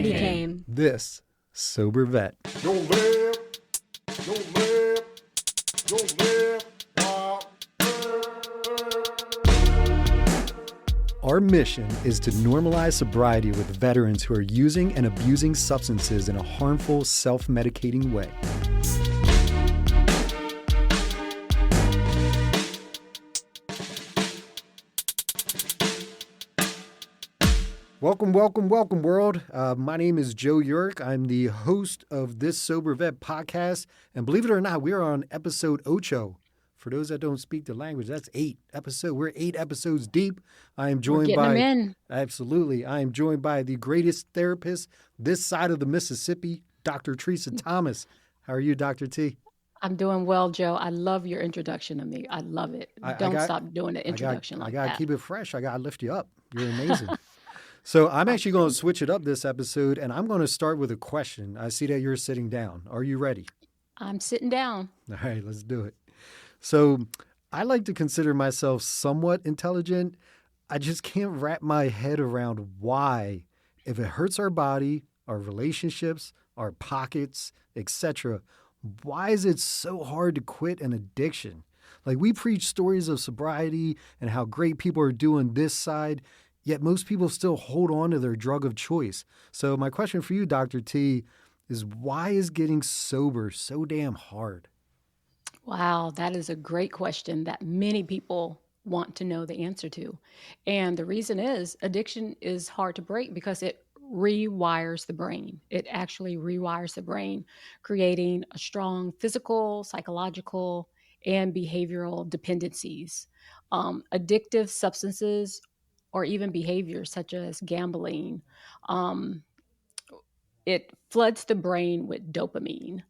became this sober vet. Don't live, don't live, don't live. Our mission is to normalize sobriety with veterans who are using and abusing substances in a harmful, self-medicating way. Welcome, welcome, welcome, world. My name is Joe York. I'm the host of this Sober Vet podcast. And believe it or not, we are on episode ocho. For those that don't speak the language, that's 8 episodes. We're 8 episodes deep. I am joined by... them in. Absolutely. I am joined by the greatest therapist this side of the Mississippi, Dr. Teresa Thomas. How are you, Dr. T? I'm doing well, Joe. I love your introduction of me. I love it. Don't stop doing the introduction I like got to that. keep it fresh. I got to lift you up. You're amazing. So I'm actually going to switch it up this episode, and I'm going to start with a question. I see that you're sitting down. Are you ready? I'm sitting down. All right, let's do it. So I like to consider myself somewhat intelligent. I just can't wrap my head around why, if it hurts our body, our relationships, our pockets, etc., why is it so hard to quit an addiction? Like, we preach stories of sobriety and how great people are doing this side, yet most people still hold on to their drug of choice. So my question for you, Dr. T, is why is getting sober so damn hard? Wow, that is a great question that many people want to know the answer to. And the reason is addiction is hard to break because it rewires the brain. It actually rewires the brain, creating a strong physical, psychological, and behavioral dependencies. Addictive substances or even behaviors such as gambling, um, it floods the brain with dopamine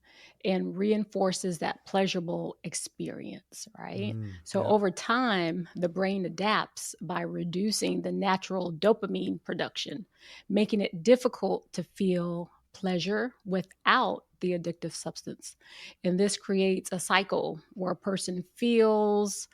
and reinforces that pleasurable experience, right? So Yeah. over time, the brain adapts by reducing the natural dopamine production, making it difficult to feel pleasure without the addictive substance. And this creates a cycle where a person feels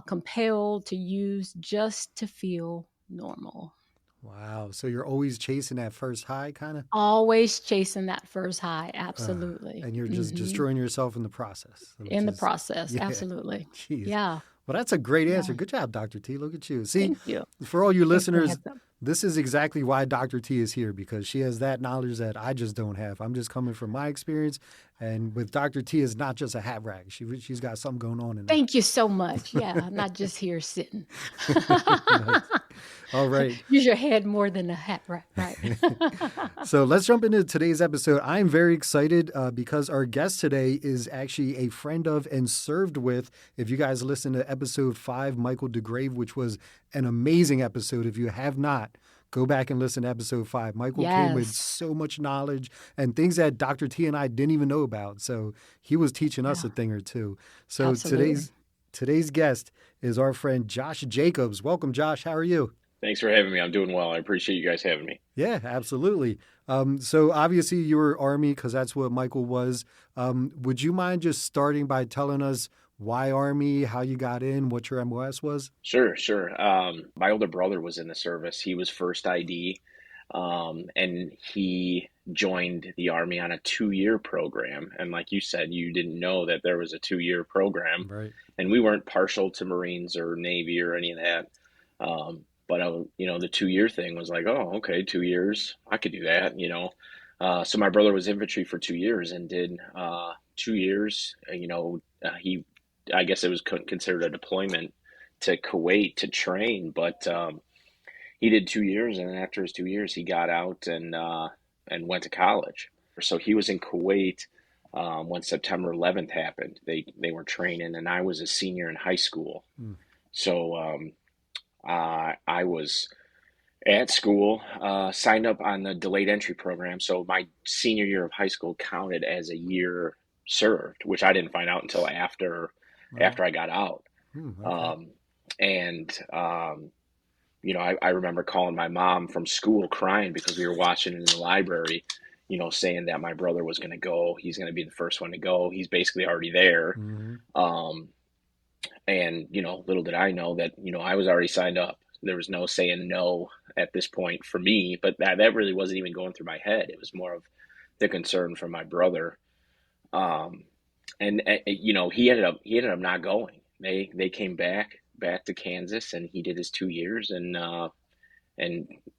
compelled to use just to feel normal. Wow. So you're always chasing that first high, kind of? Always chasing that first high. Absolutely. And you're just destroying yourself in the process. In the process. yeah. Absolutely. Jeez. Yeah. Well, that's a great answer. Yeah. Good job, Dr. T. Look at you. See, Thank you. for all you Thanks for the listeners, heads up. this is exactly why Dr. T is here, because she has that knowledge that I just don't have. I'm just coming from my experience. And with Dr. T, is not just a hat rack. She's got something going on in there. Thank you so much. Yeah. I'm not just here sitting. Nice. All right. Use your head more than a hat rack, right? So let's jump into today's episode. I'm very excited because our guest today is actually a friend of and served with, if you guys listen to episode 5, Michael DeGrave, which was an amazing episode. If you have not, go back and listen to episode 5. Michael came with Yes. so much knowledge and things that Dr. T and I didn't even know about. So he was teaching us a thing or two. So Absolutely. today's guest is our friend Josh Jacobs. Welcome, Josh. How are you? Thanks for having me. I'm doing well. I appreciate you guys having me. Yeah, absolutely. So obviously you were Army because that's what Michael was. Would you mind just starting by telling us why Army, how you got in, what your MOS was? Sure. My older brother was in the service. He was first ID, and he joined the Army on a 2-year program. And like you said, you didn't know that there was a 2-year program. Right. And we weren't partial to Marines or Navy or any of that. But the 2-year thing was like, oh, okay, 2 years, I could do that, So my brother was infantry for 2 years and did 2 years. I guess it was considered a deployment to Kuwait to train, but he did 2 years, and after his 2 years, he got out and went to college. So he was in Kuwait when September 11th happened. They were training, and I was a senior in high school. So I was at school, signed up on the delayed entry program. So my senior year of high school counted as a year served, which I didn't find out until after I got out. Okay. I remember calling my mom from school crying because we were watching in the library, saying that my brother was going to go. He's going to be the first one to go. He's basically already there. Mhm. And, little did I know that, I was already signed up. there was no saying no at this point for me, but that really wasn't even going through my head. It was more of the concern for my brother. Um, and you know, he ended up not going. They came back to Kansas, and he did his 2 years, and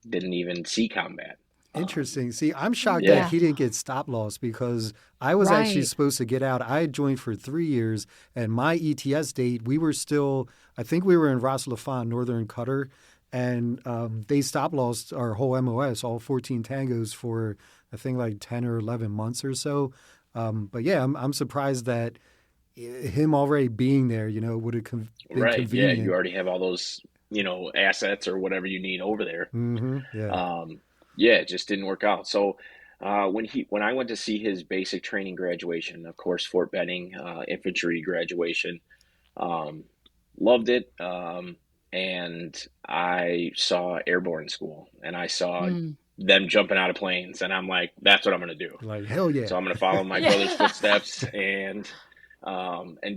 didn't even see combat. Um, Interesting. See, I'm shocked that yeah, Yeah. he didn't get stop loss because I was actually Right. supposed to get out. I had joined for 3 years, and my ETS date, we were still, I think we were in Ras Laffan, Northern Qatar, and they stop lost our whole MOS, all 14 tangos for, I think, like 10 or 11 months or so. But yeah, I'm surprised that him already being there, would have been right. Yeah, you convenient. already have all those, assets or whatever you need over there. Yeah. Um, yeah, it just didn't work out. So when I went to see his basic training graduation, of course, Fort Benning infantry graduation, um, loved it. And I saw Airborne School, and I saw Mm. them jumping out of planes, and I'm like, that's what I'm going to do. Like, hell yeah. So I'm going to follow my brother's Yeah. footsteps and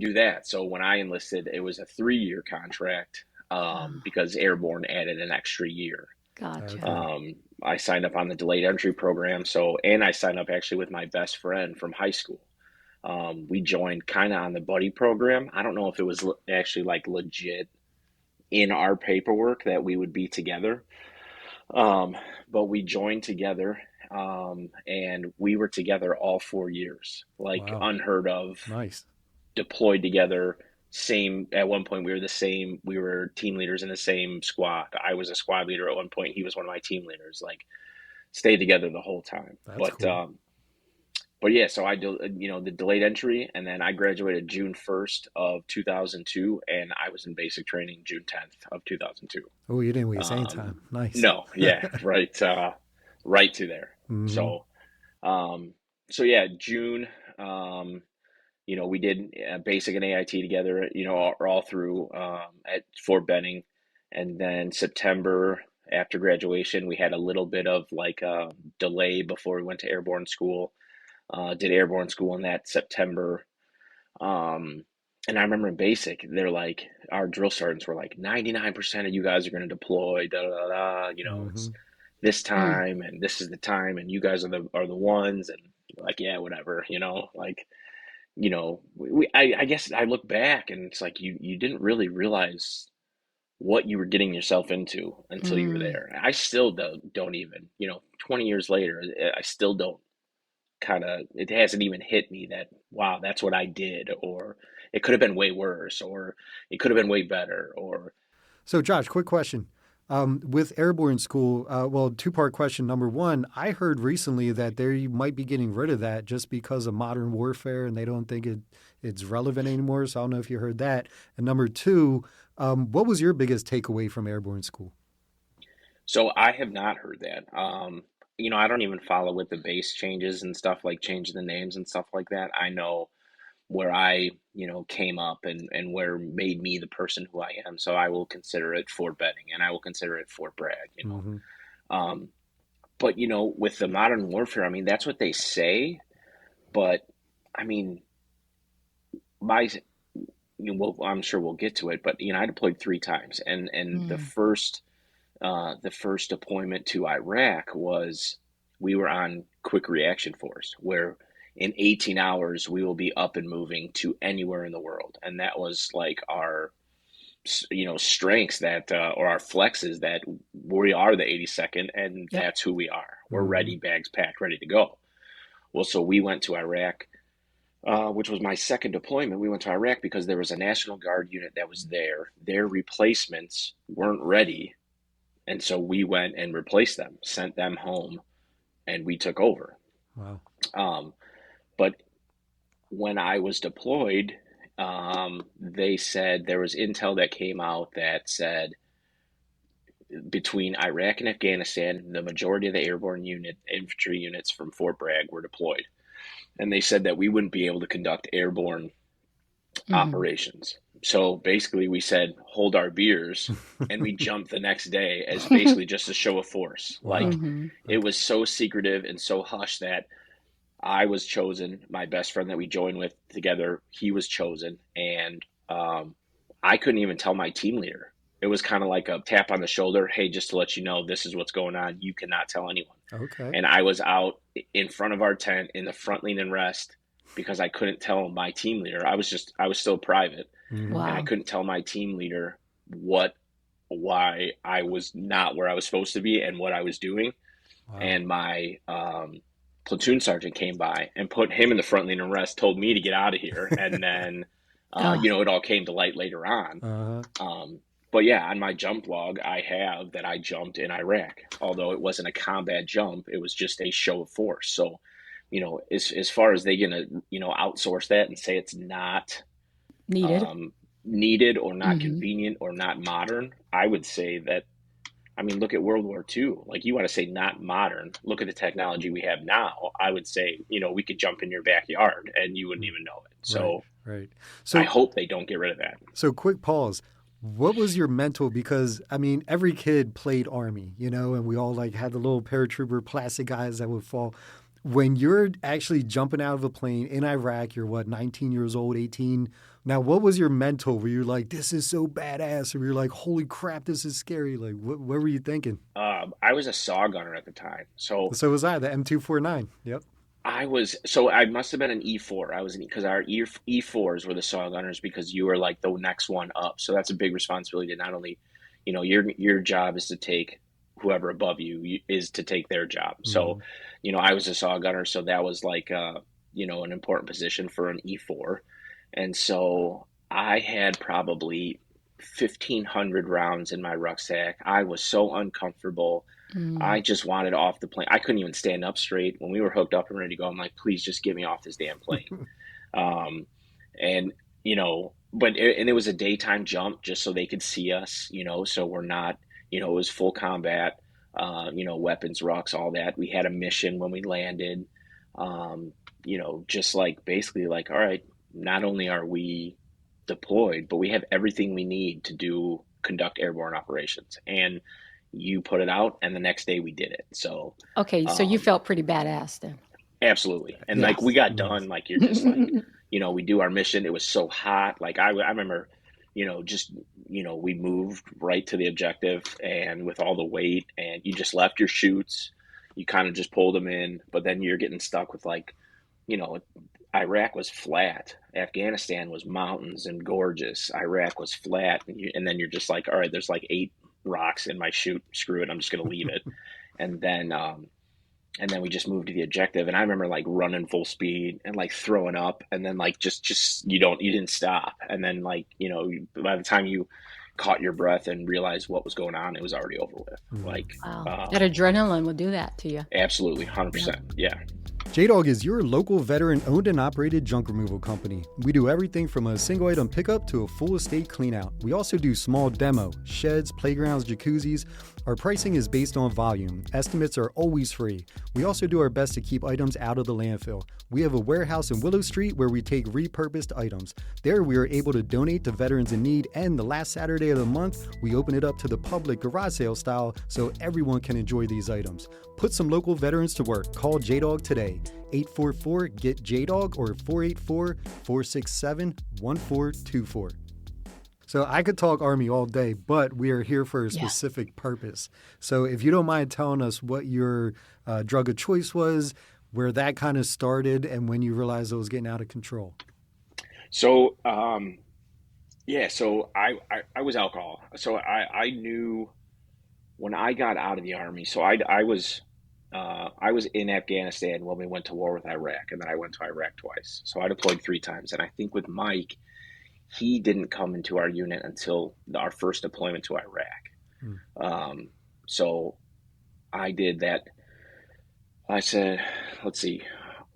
do that. So when I enlisted, it was a 3-year contract Ah, because Airborne added an extra year. gotcha. Okay. I signed up on the delayed entry program. And I signed up actually with my best friend from high school. We joined kind of on the buddy program. I don't know if it was actually like legit in our paperwork that we would be together, um, but we joined together, and we were together all 4 years, like Wow. unheard of. Nice. Deployed together. Same at one point, we were the same. We were team leaders in the same squad. I was a squad leader at one point. He was one of my team leaders. Like stayed together the whole time. That's But cool. yeah, so I do, the delayed entry, and then I graduated June 1st of 2002, and I was in basic training June 10th of 2002. Oh, you didn't waste any Um, time. Nice. no, yeah, right, right to there. Hmm. So, um, so yeah, June, we did basic and AIT together, all through at Fort Benning, and then September after graduation, we had a little bit of like a delay before we went to airborne school. Did airborne school in that September. Um, and I remember in basic, they're like, our drill sergeants were like, 99% of you guys are going to deploy, da da da, it's Hmm. this Mm. time and this is the time and you guys are the ones, and like, yeah, whatever, like, I guess I look back and it's like you didn't really realize what you were getting yourself into until you were Mm. there. I still don't even, 20 years later, I still don't it hasn't even hit me that, wow, that's what I did, or it could have been way worse, or it could have been way better, or So, Josh, quick question. With airborne school, well, two-part question. Number one, I heard recently that they might be getting rid of that just because of modern warfare, and they don't think it's relevant anymore. So I don't know if you heard that. And number two, what was your biggest takeaway from airborne school? so I have not heard that. I don't even follow with the base changes and stuff, like changing the names and stuff like that. I know where I, came up and where made me the person who I am. So I will consider it Fort Benning, and I will consider it Fort Bragg. Hmm. Um, but with the modern warfare, I mean, that's what they say, but I mean, my, well, I'm sure we'll get to it, but I deployed 3 times, and Mm. the first deployment to Iraq was, we were on quick reaction force, where in 18 hours we will be up and moving to anywhere in the world, and that was like our strengths, that or our flexes, that we are the 82nd, and Yep. that's who we are. We're Hmm. ready, bags packed, ready to go. Well, so we went to Iraq, which was my second deployment. We went to Iraq because there was a National Guard unit that was there. Their replacements weren't ready, and so we went and replaced them, sent them home, and we took over. Wow. Um, but when I was deployed, they said there was intel that came out that said between Iraq and Afghanistan, the majority of the airborne infantry units from Fort Bragg were deployed. And they said that we wouldn't be able to conduct airborne Mhm. operations. So basically, we said, hold our beers, and we jumped the next day as basically just a show of force. Wow. Like, Mhm. it Okay. was so secretive and so hush that I was chosen. My best friend that we joined with together, he was chosen, and I couldn't even tell my team leader. it was kind of like a tap on the shoulder. Hey, just to let you know, this is what's going on. You cannot tell anyone. Okay. And I was out in front of our tent in the front lean and rest because I couldn't tell my team leader. I was still private, Mm-hmm. and I Wow. couldn't tell my team leader why I was not where I was supposed to be and what I was doing. Wow. And my platoon sergeant came by and put him in the front lean and rest, told me to get out of here, and then Ah, it all came to light later on. Uh-huh. But yeah, on my jump log, I have that I jumped in Iraq. Although it wasn't a combat jump, it was just a show of force. So, as far as they gonna, outsource that and say it's not needed. needed or not Hmm. convenient or not modern, I would say that. I mean, look at World War II. Like, you want to say not modern. Look at the technology we have now. I would say, we could jump in your backyard and you wouldn't even know it. Right. So Right. I So hope they don't get rid of that. So quick pause. What was your mental? Because I mean, every kid played Army, and we all like had the little paratrooper plastic guys that would fall. When you're actually jumping out of a plane in Iraq, you're what, 19 years old, 18. Now, what was your mental? Were you like, this is so badass? Or were you like, holy crap, this is scary? Like, what were you thinking? I was a saw gunner at the time. So So was I, the M249. Yep. I must have been an E4. Because our E4s were the saw gunners because you were like the next one up. So that's a big responsibility to not only, your job is to take whoever above you is to take their job. Mm-hmm. So, I was a saw gunner. So that was like, an important position for an E4. And so I had probably 1,500 rounds in my rucksack. I was so uncomfortable. I Mm. just wanted off the plane. I couldn't even stand up straight. When we were hooked up and ready to go, I'm like, please just get me off this damn plane. Um, and, and it was a daytime jump just so they could see us, so we're not, it was full combat, weapons, rucks, all that. We had a mission when we landed, just like basically like, all right, not only are we deployed, but we have everything we need to conduct airborne operations. And you put it out, and the next day we did it. So, Okay, so you um, felt pretty badass then. absolutely. And like we Yes. Yes. got Yes. done, like you're just like, we do our mission. It was so hot. Like I remember, just we moved right to the objective, and with all the weight, and you just left your chutes. You kind of just pulled them in, but then you're getting stuck with like, you know, Iraq was flat. Afghanistan was mountains and gorgeous. Iraq was flat, and then you're just like, all right, there's like 8 rocks in my chute. Screw it, I'm just gonna leave it. And then we just moved to the objective, and I remember like running full speed and like throwing up, and then like just you didn't stop, and then like by the time you caught your breath and realized what was going on, it was already over with. Mm-hmm. Like, Wow. That adrenaline will do that to you. absolutely, Yeah. 100%, yeah. J-Dog is your local veteran owned and operated junk removal company. We do everything from a single item pickup to a full estate cleanout. We also do small demo, sheds, playgrounds, jacuzzis. Our pricing is based on volume. Estimates are always free. We also do our best to keep items out of the landfill. We have a warehouse in Willow Street where we take repurposed items. There we are able to donate to veterans in need, and the last Saturday of the month, we open it up to the public garage sale style so everyone can enjoy these items. Put some local veterans to work. Call J-Dog today. 844-GET-JDOG or 484-467-1424. So I could talk Army all day, but we are here for a Yeah. specific purpose. So if you don't mind telling us what your drug of choice was, where that kind of started, and when you realized it was getting out of control. So, yeah, so I was alcohol. So I knew when I got out of the Army. So I was in Afghanistan when we went to war with Iraq, and then I went to Iraq twice. So I deployed 3 times, and I think with Mike, he didn't come into our unit until our first deployment to Iraq. So I did that. I said, let's see,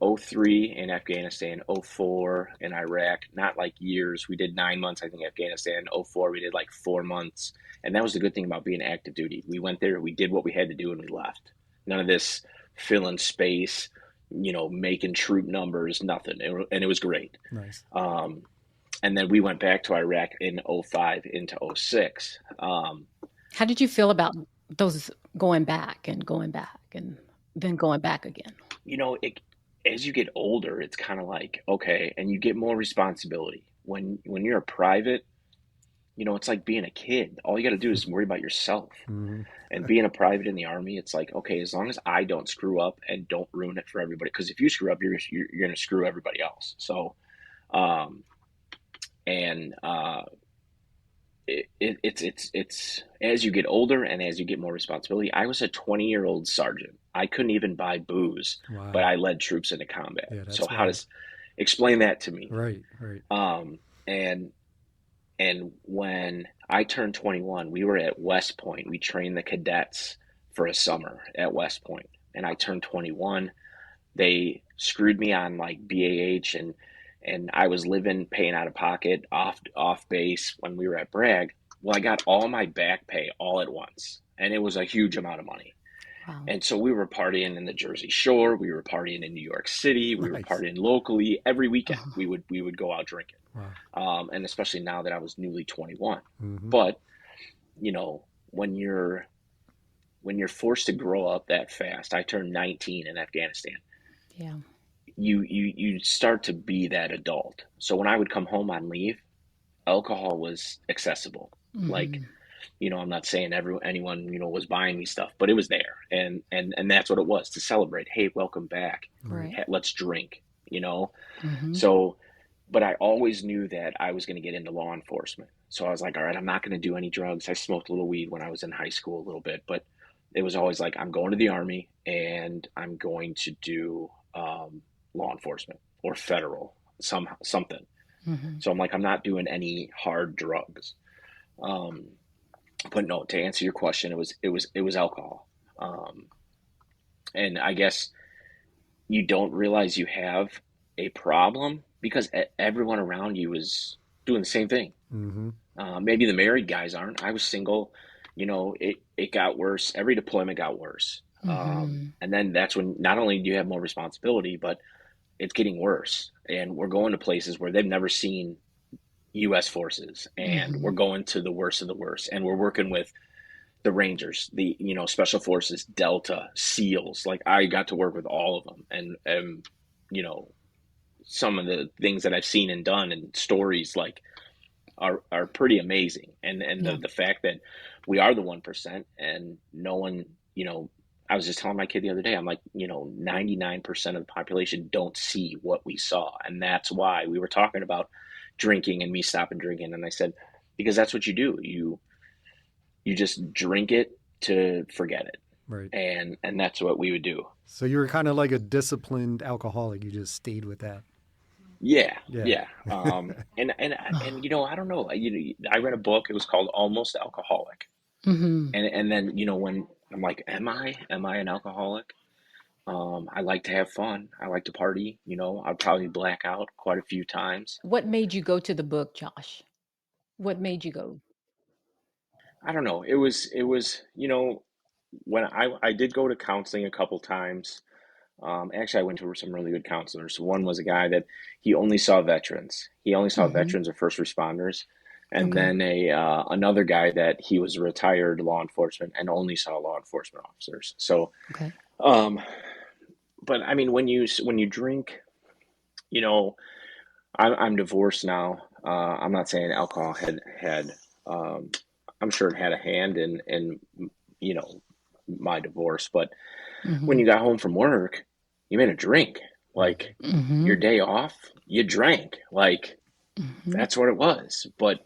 '03 in Afghanistan, '04 in Iraq, not like years. We did 9 months, I think, Afghanistan. '04, we did like 4 months. And that was the good thing about being active duty. We went there, we did what we had to do, and we left. None of this filling space, making troop numbers, nothing. And it was great. Nice. And then we went back to Iraq in '05 into '06. How did you feel about those going back and then going back again? As you get older, it's kind of like, okay, and you get more responsibility. When you're a private, it's like being a kid. All you got to do is worry about yourself. Hmm. And being a private in the Army, it's like, okay, as long as I don't screw up and don't ruin it for everybody, because if you screw up, you're going to screw everybody else. So, um, and it's as you get older and as you get more responsibility. I was a 20-year-old sergeant. I couldn't even buy booze, but Wow. I led troops into combat. Yeah, So that's how wild. does explain that to me? Right, right. Um, and and when I turned 21, we were at West Point. We trained the cadets for a summer at West Point, and I turned 21. They screwed me on like BAH, and I was living paying out of pocket off base when we were at Bragg. Well, I got all my back pay all at once, and it was a huge amount of money. Wow. And so we were partying in the Jersey Shore, we were partying in New York City, we were Nice. partying locally every weekend. Uh-huh. We would go out drinking, Wow. and especially now that I was newly 21. Hmm. But when you're forced to grow up that fast, I turned 19 in Afghanistan. Yeah. You start to be that adult. So when I would come home on leave, alcohol was accessible. Like, Hmm. I'm not saying anyone, was buying me stuff, but it was there. And that's what it was to celebrate. Hey, welcome back. Right. Right. Let's drink, you know? Hmm. So, but I always knew that I was going to get into law enforcement. So I was like, all right, I'm not going to do any drugs. I smoked a little weed when I was in high school, a little bit, but it was always like, I'm going to the Army and I'm going to do law enforcement or federal, something. Hmm. So I'm like, I'm not doing any hard drugs. Um, but no, to answer your question, it was alcohol. Um, and I guess you don't realize you have a problem because everyone around you is doing the same thing. Hmm. Maybe the married guys aren't. I was single. It got worse. Every deployment got worse. Hmm. And then that's when not only do you have more responsibility, but it's getting worse. And we're going to places where they've never seen U.S. forces, and we're Hmm. going to the worst of the worst. And we're working with the Rangers, the Special Forces, Delta, SEALs. Like I got to work with all of them, and you know some of the things that I've seen and done and stories like are pretty amazing. And Yeah. the fact that we are the 1% and no one, I was just telling my kid the other day, I'm like, 99% of the population don't see what we saw. And that's why we were talking about drinking and me stopping drinking. And I said, because that's what you do. You just drink it to forget it. Right. And that's what we would do. So you were kind of like a disciplined alcoholic. You just stayed with that. Yeah, Yeah. yeah. And I don't know. I read a book. It was called Almost Alcoholic. Hmm. And then when I'm like, am I an alcoholic? I like to have fun. I like to party. I'd probably black out quite a few times. What made you go to the book, Josh? What made you go? I don't know. It was when I did go to counseling a couple times. Actually, I went to some really good counselors. One was a guy that he only saw veterans. He only saw Hmm. veterans or first responders, and Okay. then another guy that he was retired law enforcement and only saw law enforcement officers. So, Okay. um, but I mean, when you drink, you know, I'm divorced now. I'm not saying alcohol had. Um, I'm sure it had a hand in you know my divorce, but when Hmm. you got home from work, you made a drink. Like your Hmm. day off, you drank. Like Hmm. that's what it was. But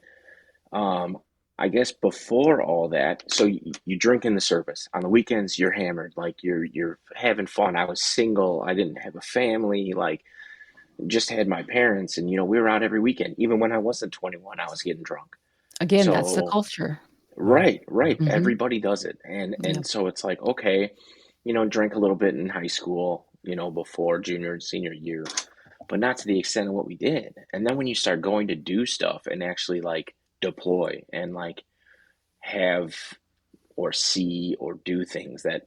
um, I guess before all that, so you drink in the service. On the weekends, you're hammered. Like you're having fun. I was single. I didn't have a family. Like just had my parents, and we were out every weekend. Even when I wasn't 21, I was getting drunk. Again, that's the So culture. Right. right, Right. right. Hmm. Everybody does it, and Yeah. and so it's like okay, drink a little bit in high school, before junior and senior year, but not to the extent of what we did. And then when you start going to do stuff and actually like deploy and like have or see or do things that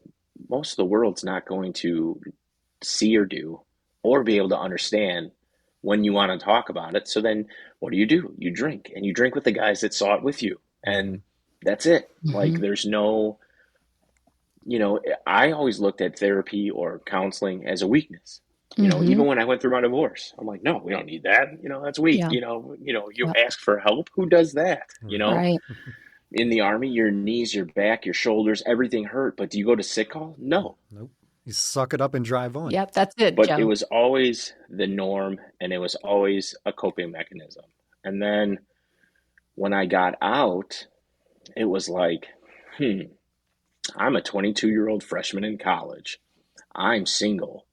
most of the world's not going to see or do or be able to understand when you want to talk about it. So then what do? You drink and you drink with the guys that saw it with you. Hmm. And that's it. Like Hmm. there's no, I always looked at therapy or counseling as a weakness. Mhm. Even when I went through my divorce, I'm like, no, we don't need that. That's weak. Yeah. You Yep. ask for help. Who does that? Right. Right. In the army, your knees, your back, your shoulders, everything hurt. But do you go to sick call? No. Nope. You suck it up and drive on. Yep, that's it, But it Joe. was always the norm, and it was always a coping mechanism. And then when I got out, it was like, hmm, I'm a 22-year-old freshman in college. I'm single.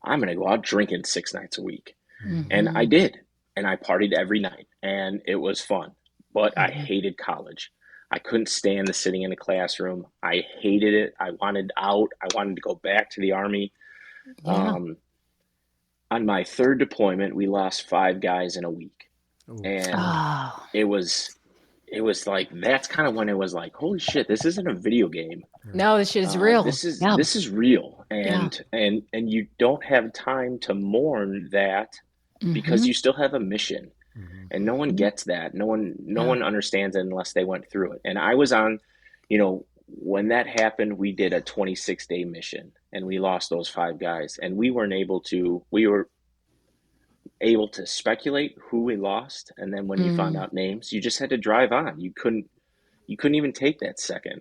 I'm going to go out drinking 6 nights a week. And I Mhm. did. And I partied every night. And it was fun. But I Mhm. hated college. I couldn't stand the sitting in a classroom. I hated it. I wanted out. I wanted to go back to the Army. Yeah. Um, on my third deployment, we lost 5 guys in a week. Oh, And Oh. it was it was like that's kind of when it was like, holy shit, this isn't a video game. right. No, this shit is real. Yeah. This is real, Yeah. and you don't have time to mourn that because Mhm. you still have a mission, Hmm. and no one Mhm. gets that. No one Yeah. understands it unless they went through it. And I was on, when that happened, we did a 26-day mission, and we lost those 5 guys, and we weren't able to. We were able to speculate who we lost, and then when you found Mm. out names, you just had to drive on. You couldn't even take that second.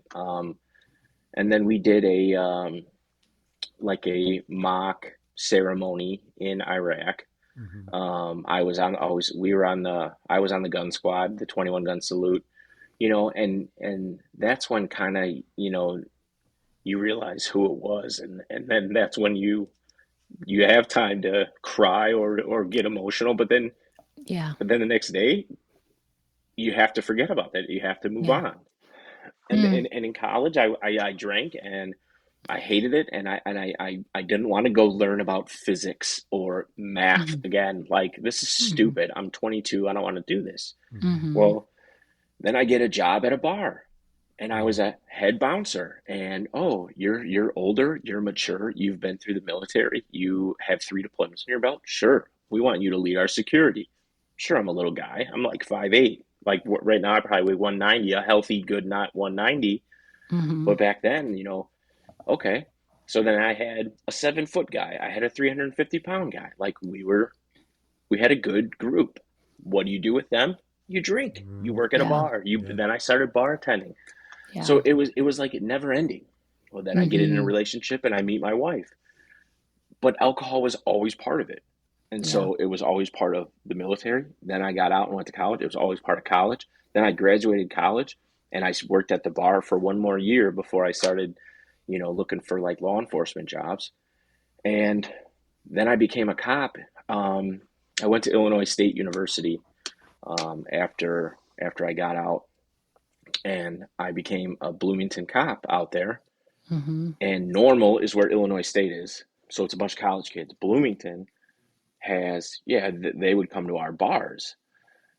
And then we did a like a mock ceremony in Iraq. Hmm. I was on the gun squad, the 21 gun salute, and that's when kind of, you realize who it was, and then that's when you have time to cry or get emotional, Yeah. but then the next day you have to forget about that. You have to move Yeah. on. And Mm. and, and in college, I drank and I hated it, and I didn't want to go learn about physics or math Mhm. again. Like, this is Mhm. stupid. I'm 22. I don't want to do this. Hmm. Mhm. Well, then I get a job at a bar, and I was Oh, a head bouncer. And oh, you're older, you're mature, you've been through the military, you have 3 deployments in your belt. Sure, we want you to lead our security. Sure, I'm a little guy. I'm like 5'8". Like right now, I probably weigh 190, a healthy, good, not 190. Mhm. But back then, okay. So then I had a 7 foot guy. I had a 350 pound guy. Like, we had a good group. What do you do with them? You drink. You work at a Yeah. bar. You yeah. Then I started bartending. So Yeah. it was like it never ending. Well, then I get in a Mhm. relationship and I meet my wife. But alcohol was always part of it. And Yeah. so it was always part of the military. Then I got out and went to college. It was always part of college. Then I graduated college and I worked at the bar for one more year before I started, looking for like law enforcement jobs. And then I became a cop. Um, I went to Illinois State University after I got out, and I became a Bloomington cop out there. Mhm. And Normal is where Illinois State is, so it's a bunch of college kids. Bloomington has, yeah, they would come to our bars.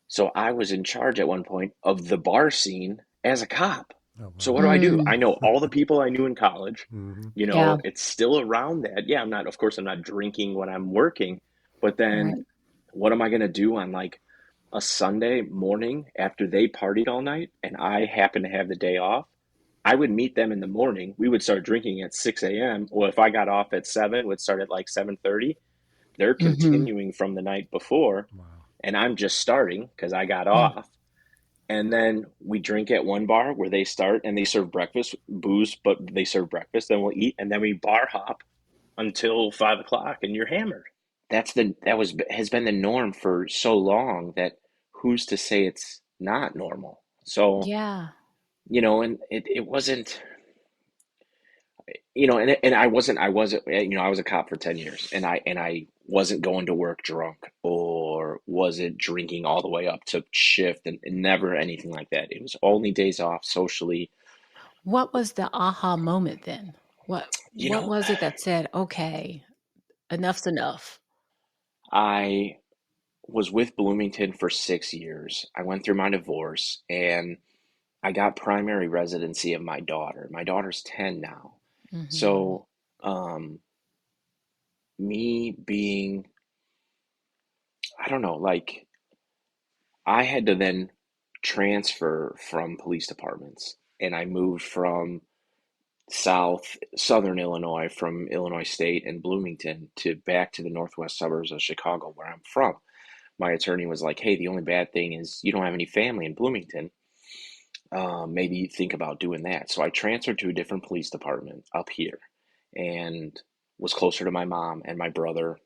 So I was in charge at one point of the bar scene as a cop. Oh, So wow. what do? Mm. I know all the people I knew in college. Hmm. Yeah. It's still around that. Yeah, of course, I'm not drinking when I'm working, but then Right. what am I going to do on like a Sunday morning after they partied all night and I happen to have the day off? I would meet them in the morning. We would start drinking at 6 a.m. Well, if I got off at 7, would start at like 7:30. They're Mhm. continuing from the night before, Wow. and I'm just starting because I got Yeah. off. And then we drink at one bar where they start and they serve breakfast, booze, but they serve breakfast. Then we'll eat, and then we bar hop until 5 o'clock, and you're hammered. That was has been the norm for so long that who's to say it's not normal? So, Yeah. and it wasn't, and I wasn't, I was a cop for 10 years, and I wasn't going to work drunk or wasn't drinking all the way up to shift, and never anything like that. It was only days off socially. What was the aha moment then? You What know, was it that said, "Okay, enough's enough"? I was with Bloomington for 6 years. I went through my divorce and I got primary residency of my daughter. My daughter's 10 now. Mhm. So, me being, I don't know, like, I had to then transfer from police departments, and I moved from southern Illinois, from Illinois State and Bloomington to back to the northwest suburbs of Chicago, where I'm from. My attorney was like, "Hey, the only bad thing is you don't have any family in Bloomington. Maybe think about doing that." So I transferred to a different police department up here, and was closer to my mom and my brother,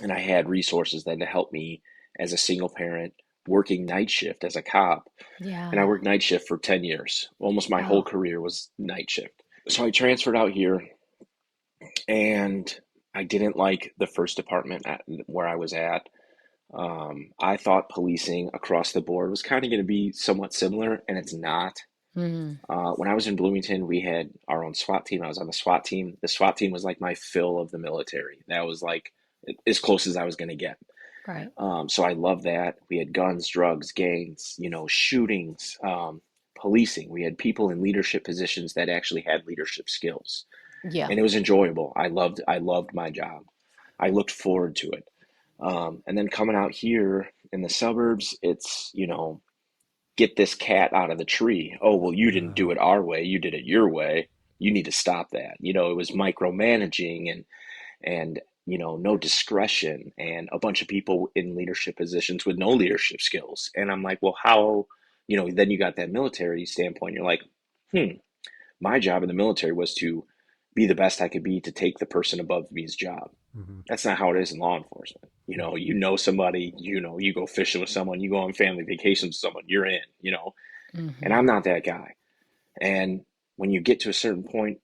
and I had resources then to help me as a single parent working night shift as a cop. And I Yeah. worked night shift for 10 years. Almost my whole Wow. career was night shift. So I transferred out here, and I didn't like the first department where I was at. I thought policing across the board was kind of going to be somewhat similar, and it's not. Mm. When I was in Bloomington, we had our own SWAT team. I was on the SWAT team. The SWAT team was like my fill of the military. That was like as close as I was going to get. Right. So I love that. We had guns, drugs, gangs, shootings, policing. We had people in leadership positions that actually had leadership skills, Yeah. and it was enjoyable. I loved my job. I looked forward to it. And then coming out here in the suburbs, it's, get this cat out of the tree. Oh, well, you didn't do it our way. You did it your way. You need to stop that. It was micromanaging and no discretion, and a bunch of people in leadership positions with no leadership skills. And I'm like, well, how, then you got that military standpoint. You're like, my job in the military was to be the best I could be to take the person above me's job. Mm-hmm. That's not how it is in law enforcement. Somebody, you go fishing with someone, you go on family vacations with someone, you're in. And Hmm. I'm not that guy. And when you get to a certain point,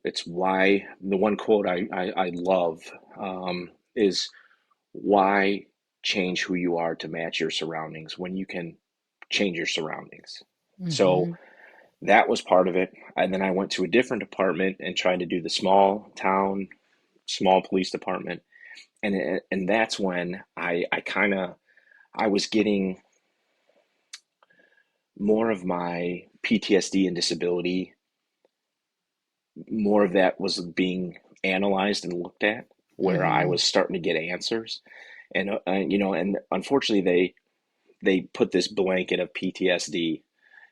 it's why the one quote I love, is why change who you are to match your surroundings when you can change your surroundings. So Hmm. that was part of it. And then I went to a different department and tried to do the small town, small police department. And that's when I was getting more of my PTSD and disability, more of that was being analyzed and looked at, where I Hmm. was starting to get answers. And unfortunately they put this blanket of PTSD,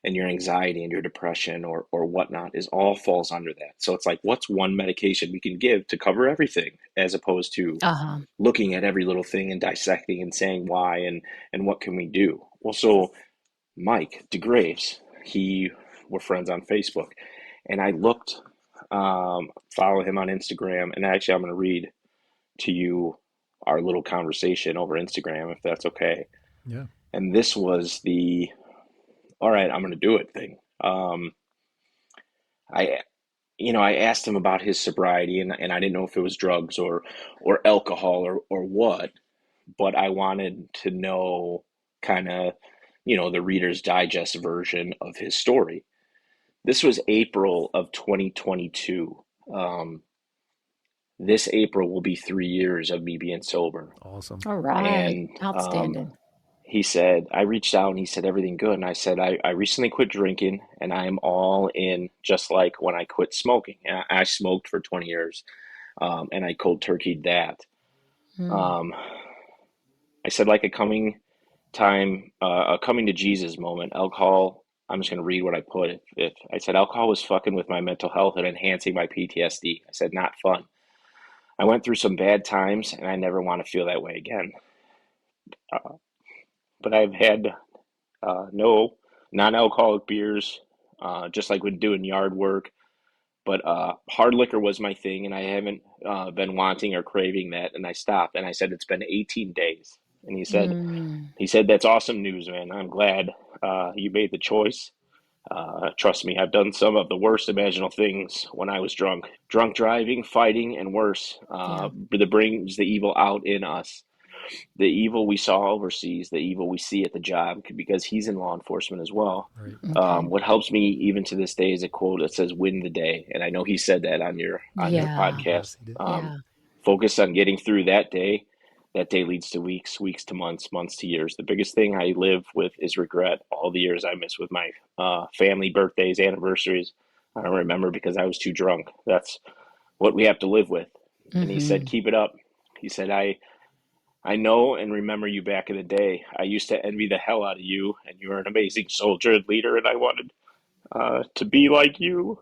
and your anxiety and your depression or whatnot is all falls under that. So it's like, what's one medication we can give to cover everything, as opposed to Uh-huh. looking at every little thing and dissecting and saying why and what can we do? Well, so Mike DeGraves, we're friends on Facebook, and I looked, follow him on Instagram, and actually I'm going to read to you our little conversation over Instagram, if that's okay. Yeah. And this was the all right, I'm going to do it thing. I I asked him about his sobriety, and I didn't know if it was drugs or alcohol or what, but I wanted to know kind of, the Reader's Digest version of his story. This was April of 2022. Um, this April will be 3 years of me being sober. Awesome. All right. And Outstanding. he said, I reached out and he said, everything good. And I said, I recently quit drinking and I am all in, just like when I quit smoking. And I smoked for 20 years, and I cold turkeyed that. Mm. Um, I said, like a coming to Jesus moment. Alcohol, I'm just going to read what I put. If I said, alcohol was fucking with my mental health and enhancing my PTSD. I said, not fun. I went through some bad times and I never want to feel that way again. Uh, but I've had no non-alcoholic beers, just like when doing yard work. But hard liquor was my thing, and I haven't been wanting or craving that, and I stopped. And I said it's been 18 days, and Mm. he said that's awesome news, man. I'm glad you made the choice. Trust me, I've done some of the worst imaginable things when I was drunk. Drunk driving, fighting, and worse. Yeah. That brings the evil out in us, the evil we saw overseas, the evil we see at the job, because he's in law enforcement as well. Right. Okay. What helps me even to this day is a quote that says "Win the day," and I know he said that on your Yep. Yeah. podcast. Yes, he did. Um, Yeah. Focus on getting through that day. That day leads to weeks, weeks to months, months to years. The biggest thing I live with is regret. All the years I miss with my family birthdays, anniversaries. I don't remember because I was too drunk. That's what we have to live with. And he said, Hmm. "Keep it up." He said, I know and remember you back in the day. I used to envy the hell out of you, and you were an amazing soldier and leader, and I wanted to be like you.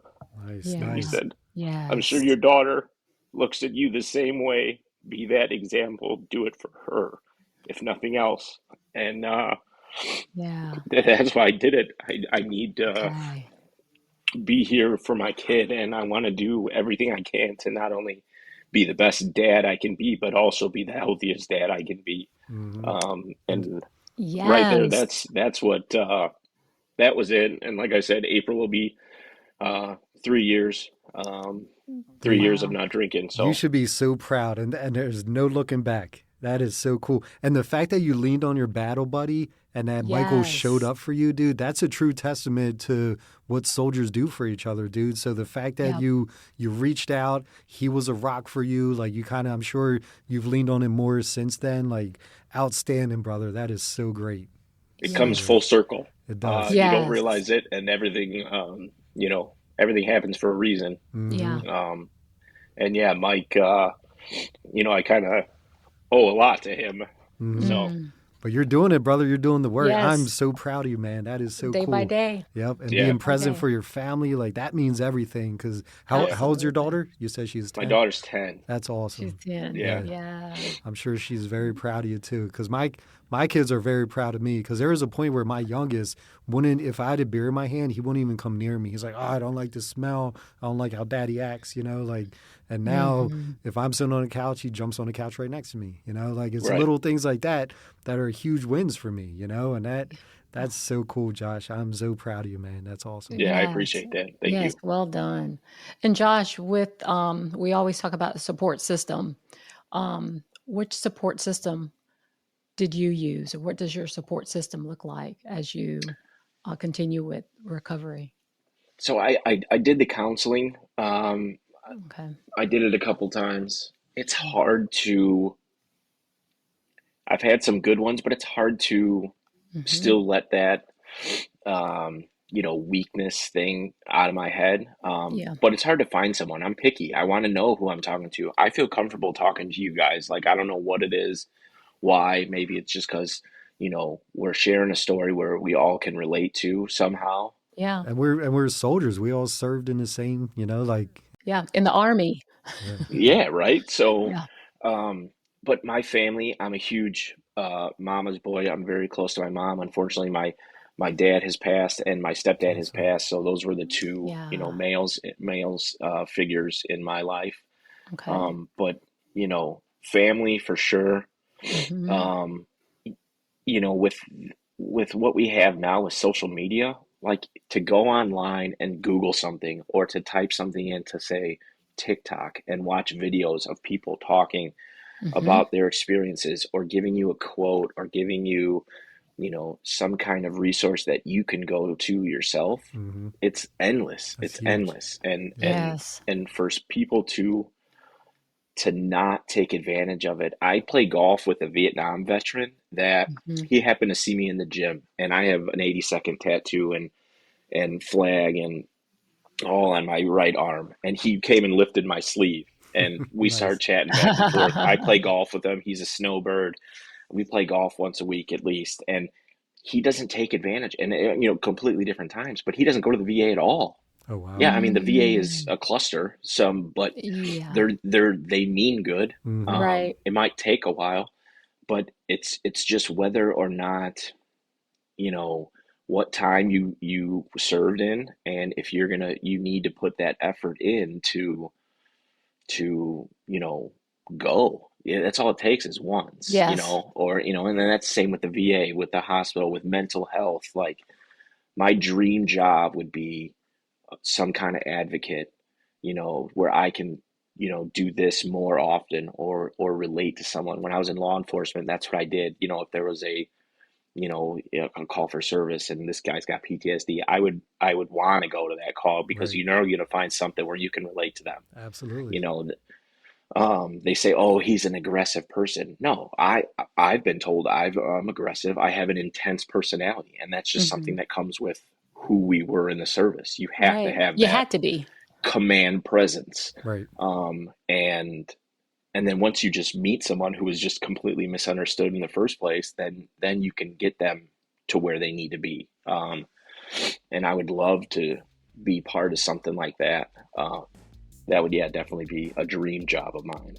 Nice, He Yeah. nice. said, I'm sure Yes. your daughter looks at you the same way. Be that example. Do it for her, if nothing else. And Yeah. that's why I did it. I need to Okay. be here for my kid, and I want to do everything I can to not only be the best dad I can be, but also be the healthiest dad I can be. Hmm. And And right there, Yes. that's what that was it. And like I said, April will be uh, 3 years, 3 years of dude, Wow. not drinking. you So should be so proud, and there's no looking back. That is so cool. And the fact that you leaned on your battle buddy and that Michael showed Yes. up for you, dude, that's a true testament to what soldiers do for each other, dude. So the fact that Yep. you reached out, he was a rock for you, like you kind of, I'm sure you've leaned on him more since then. Like outstanding, brother. That is so great. it So comes Yes. great. full circle. It does. You don't Yes. realize it, and everything, everything happens for a reason. Mm-hmm. Yeah. Um, and yeah, Mike, I kind of owe a lot to him. Mm-hmm. So Mm. But you're doing it, brother. You're doing the work. I'm Yes. so proud of you, man. That is so Day by cool. day. Yep. And Day yeah, being by present day. for your family, like that means everything. Because yeah. how old's your Absolutely. daughter? You said she's My 10. daughter's 10. That's She's awesome. 10. Yeah. Yeah. Yeah. I'm sure she's very proud of you too. Because my kids are very proud of me. Because there was a point where my youngest wouldn't, if I had a beer in my hand, he wouldn't even come near me. He's like, oh, I don't like the smell. I don't like how daddy acts, like. And now, Hmm. if I'm sitting on the couch, he jumps on the couch right next to me. Like it's Right. little things like that that are huge wins for me. And that's so cool, Josh. I'm so proud of you, man. That's awesome. Yeah, I Yes. appreciate that. Thank Yes. you. Well done. And Josh, with we always talk about the support system. Which support system did you use? Or what does your support system look like as you continue with recovery? So I did the counseling. Okay. I did it a couple times. It's hard to, I've had some good ones, but it's hard to Mm-hmm. still let that, weakness thing out of my head. Yeah. But it's hard to find someone. I'm picky. I want to know who I'm talking to. I feel comfortable talking to you guys. Like, I don't know what it is, why. Maybe it's just because, we're sharing a story where we all can relate to somehow. Yeah. And we're soldiers. We all served in the same, like Yeah. In the army. yeah. Yeah, right. So, Yeah. um, but my family, I'm a huge mama's boy. I'm very close to my mom. Unfortunately, my dad has passed and my stepdad I'm has sorry. passed. So those were the two, Yeah. males figures in my life. Okay. But family for sure. Mm-hmm. Um, with what we have now with social media, like to go online and Google something or to type something into say TikTok and watch videos of people talking Mm-hmm. about their experiences or giving you a quote or giving you, some kind of resource that you can go to yourself. Hmm. It's endless. That's It's huge. endless. And Yeah. and Yes. and for people to not take advantage of it. I play golf with a Vietnam veteran that Mm-hmm. he happened to see me in the gym and I have an 82nd tattoo and flag and all on my right arm. And he came and lifted my sleeve and we started Nice. chatting back and forth. I play golf with him. He's a snowbird. We play golf once a week at least. And he doesn't take advantage and, completely different times, but he doesn't go to the VA at all. Oh wow. Yeah, I mean the VA is Mm. a cluster, but Yeah. they mean good. Hmm. Right. It might take a while, but it's just whether or not you know what time you served in, and if you need to put that effort in to go. Yeah, that's all it takes is once, Yes. or and then that's the same with the VA, with the hospital, with mental health. Like my dream job would be some kind of advocate, where I can, do this more often or relate to someone. When I was in law enforcement, that's what I did. If there was a call for service and this guy's got PTSD, I would want to go to that call because Right. you're going to find something where you can relate to them. Absolutely. You know, they say, "Oh, he's an aggressive person." No, I've been told I'm aggressive. I have an intense personality, and that's just something Hmm. that comes with who we were in the service. You have to Right. have You that had to be. command presence. Right. And then once you just meet someone who is just completely misunderstood in the first place, then you can get them to where they need to be. And I would love to be part of something like that, that would, yeah, definitely be a dream job of mine.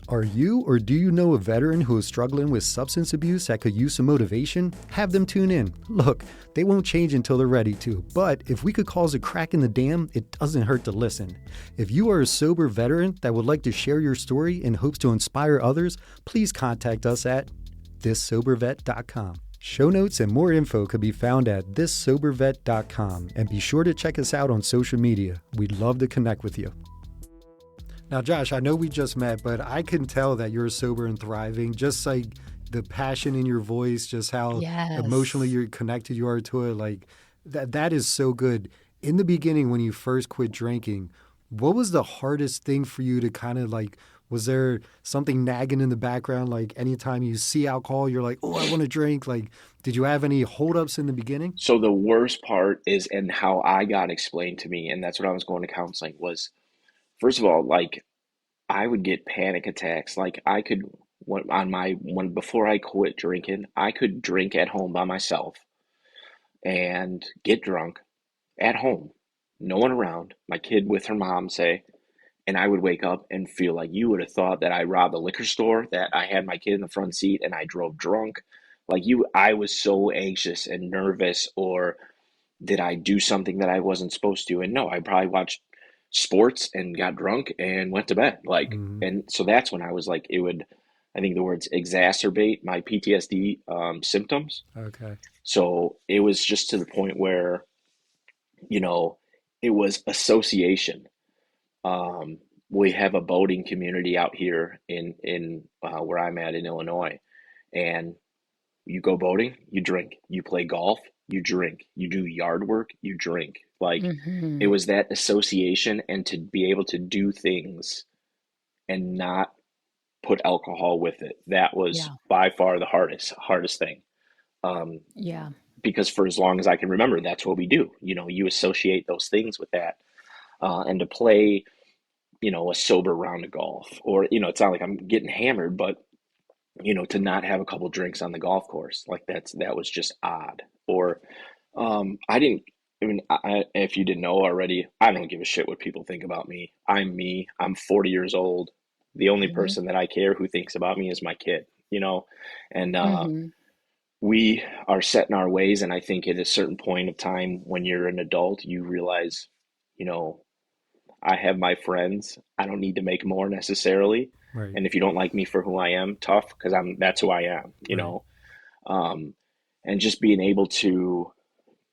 Are you or do you know a veteran who is struggling with substance abuse that could use some motivation? Have them tune in. Look, they won't change until they're ready to, but if we could cause a crack in the dam, it doesn't hurt to listen. If you are a sober veteran that would like to share your story in hopes to inspire others, please contact us at thissobervet.com. Show notes and more info could be found at thissobervet.com, and be sure to check us out on social media. We'd love to connect with you. Now, Josh, I know we just met, but I can tell that you're sober and thriving, just like the passion in your voice, just how emotionally Yes. you're connected you are to it. Like that is so good. In the beginning, when you first quit drinking, what was the hardest thing for you to kind of like, was there something nagging in the background? Like anytime you see alcohol, you're like, oh, I want to drink. Like, did you have any holdups in the beginning? So the worst part is, and how I got explained to me, and that's what I was going to counseling, was first of all, like I would get panic attacks. Like I could, when before I quit drinking, I could drink at home by myself and get drunk at home, no one around, my kid with her mom, say, and I would wake up and feel like you would have thought that I robbed a liquor store, that I had my kid in the front seat and I drove drunk. Like you, I was so anxious and nervous, or did I do something that I wasn't supposed to? And no, I probably watched sports and got drunk and went to bed. Like, Mm-hmm. and so that's when I was like, it would, I think the words exacerbate my PTSD symptoms. Okay. So it was just to the point where, you know, it was association. We have a boating community out here in where I'm at in Illinois, and you go boating, you drink. You play golf, you drink. You do yard work, you drink. Like it Hmm. was that association, and to be able to do things and not put alcohol with it. That was Yeah. by far the hardest thing. Um, Yeah. because for as long as I can remember, that's what we do. You know, you associate those things with that. And to play, you know, a sober round of golf, or, you know, it's not like I'm getting hammered, but, you know, to not have a couple drinks on the golf course, like that was just odd. Or, I didn't, I mean, if you didn't know already, I don't give a shit what people think about me. I'm me. I'm 40 years old. The only Hmm. person that I care who thinks about me is my kid, you know? And, Hmm. we are set in our ways. And I think at a certain point of time when you're an adult, you realize, you know, I have my friends. I don't need to make more necessarily. Right. And if you don't like me for who I am, tough, because that's who I am, you Right. know. Um, and just being able to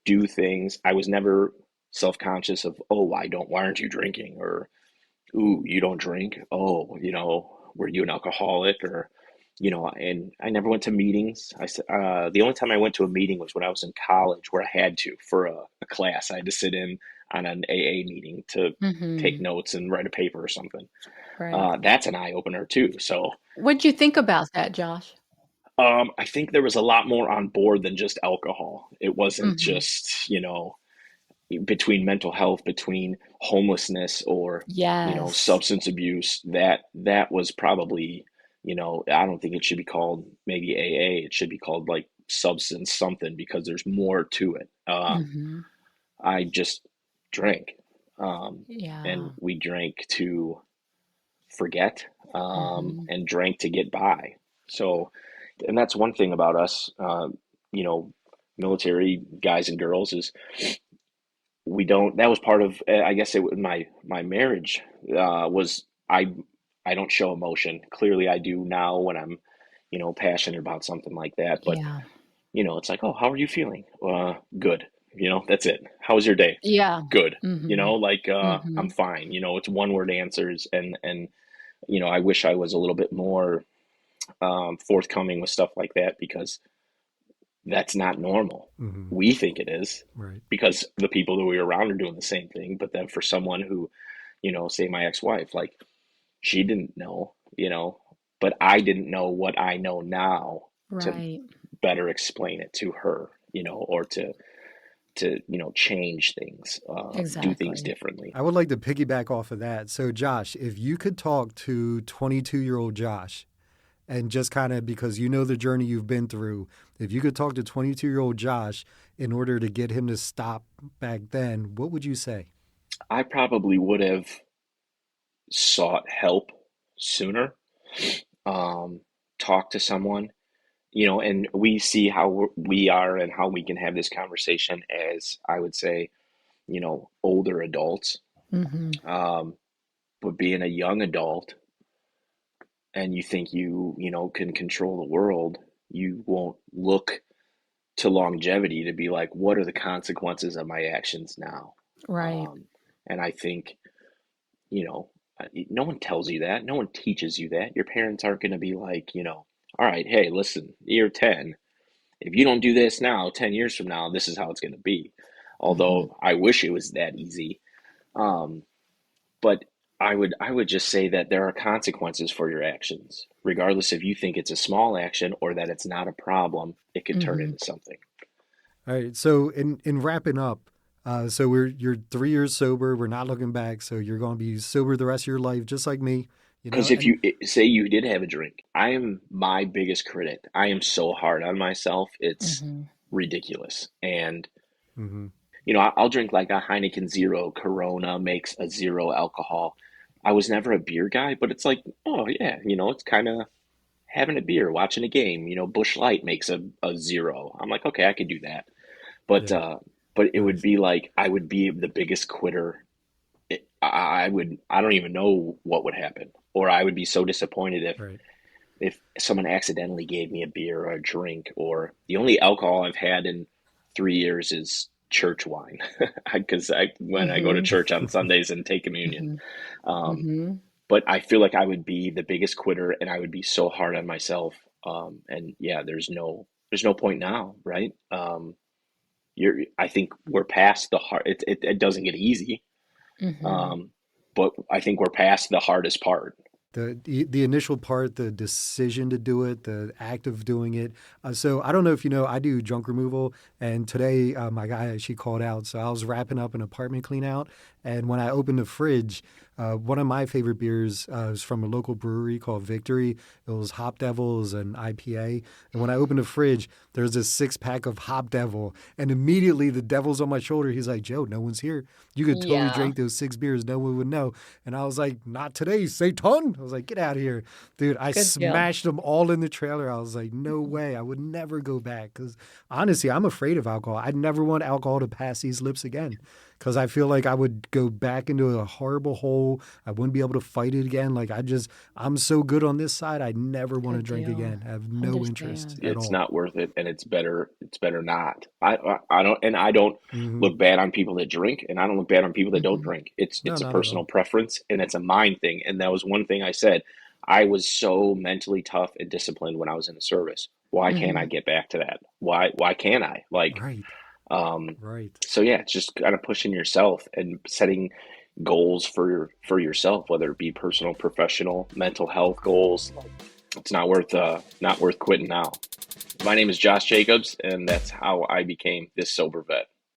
do things. I was never self-conscious of, oh, why aren't you drinking? Or, ooh, you don't drink? Oh, you know, were you an alcoholic? Or, you know, and I never went to meetings. The only time I went to a meeting was when I was in college, where I had to for a class. I had to sit in on an AA meeting to take Hmm. notes and write a paper or something. Right. That's an eye opener too. So What'd you think about that, Josh? I think there was a lot more on board than just alcohol. It wasn't Hmm. just, you know, between mental health, between homelessness, or, you know, Yes. substance abuse. That was probably, you know, I don't think it should be called maybe AA. It should be called like substance something, because there's more to it. Hmm. I just drank, um, and Yeah. we drank to forget, Hmm. and drank to get by. So, and that's one thing about us, you know, military guys and girls, is we don't, that was part of, I guess it was my marriage, was I don't show emotion. Clearly I do now when I'm, you know, passionate about something like that. But, Yeah. you know, it's like, oh, how are you feeling? Good. You know, that's it. How was your day? Yeah. Good. You Hmm. know, like, I'm Hmm. fine. You know, it's one word answers. And you know, I wish I was a little bit more forthcoming with stuff like that, because that's not normal. Mm-hmm. We think it is, Right. because the people that we were around are doing the same thing. But then for someone who, you know, say my ex-wife, like she didn't know, you know, but I didn't know what I know now to Right. better explain it to her, you know, or to you know, change things, do things Exactly. differently. I would like to piggyback off of that. So, Josh, if you could talk to 22-year-old Josh And just kind of because you know the journey you've been through, if you could talk to 22-year-old Josh in order to get him to stop back then, what would you say? I probably would have sought help sooner, um, talked to someone, and we see how we are and how we can have this conversation as, I would say, older adults. Mm-hmm. Um, but being a young adult and you think can control the world, you won't look to longevity to be like, what are the consequences of my actions now? Right. Um, and I think, you know, no one tells you that. No one teaches you that. Your parents aren't going to be like, all right, hey, listen, you're 10. If you don't do this now, 10 years from now, this is how it's going to be. Mm-hmm. Although I wish it was that easy. Um, but I would just say that there are consequences for your actions, regardless if you think it's a small action or that it's not a problem, it could turn Mm-hmm. into something. All right. So in wrapping up, so you're 3 years sober. We're not looking back. So you're going to be sober the rest of your life, just like me. Because if And say you did have a drink, I am my biggest critic. I am so hard on myself. It's Mm-hmm. ridiculous. And, mhm, I'll drink like a Heineken Zero. Corona makes a zero alcohol. I was never a beer guy, but it's like, oh yeah, it's kind of having a beer, watching a game. Bush Light makes a zero. I'm like, okay, I could do that. But yeah, it would nice. be like I would be the biggest quitter. I don't even know what would happen, or I would be so disappointed Right. if someone accidentally gave me a beer or a drink, or the only alcohol I've had in 3 years is church wine, because when I go to Mm-hmm. church on Sundays and take communion. Mm-hmm. Um, Mm-hmm. but I feel like I would be the biggest quitter, and I would be so hard on myself. And yeah, there's no point now, right? I think we're past the hard. It doesn't get easy, Mm-hmm. um, but I think we're past the hardest part. The initial part, the decision to do it, the act of doing it. So I don't know if you know, I do junk removal, and today my guy actually called out. So I was wrapping up an apartment clean out, and when I opened the fridge, one of my favorite beers was from a local brewery called Victory. It was Hop Devils and IPA. And when I opened the fridge, there's this 6 pack of Hop Devil, and immediately the devil's on my shoulder. He's like, "Joe, no one's here. You could totally Yeah. drink those 6 beers. No one would know." And I was like, "Not today, Satan." I was like, "Get out of here." Dude, I Good deal. smashed them all in the trailer. I was like, no way. I would never go back. Because honestly, I'm afraid of alcohol. I'd never want alcohol to pass these lips again. Because I feel like I would go back into a horrible hole. I wouldn't be able to fight it again. I'm so good on this side. I never want to Good drink deal. again. I have no interest Understand. at It's all. not worth it, and it's better not. I don't Hmm. look bad on people that drink, and I don't look bad on people that don't Mm-hmm. drink. It's No, it's a not at personal all. preference, and it's a mind thing. And that was one thing I said. I was so mentally tough and disciplined when I was in the service. Why can't I Mm-hmm. get back to that? Why can't I? Right, Um, right. so yeah, it's just kind of pushing yourself and setting goals for yourself, whether it be personal, professional, mental health goals. It's not worth quitting now. My name is Josh Jacobs, and that's how I became this sober vet.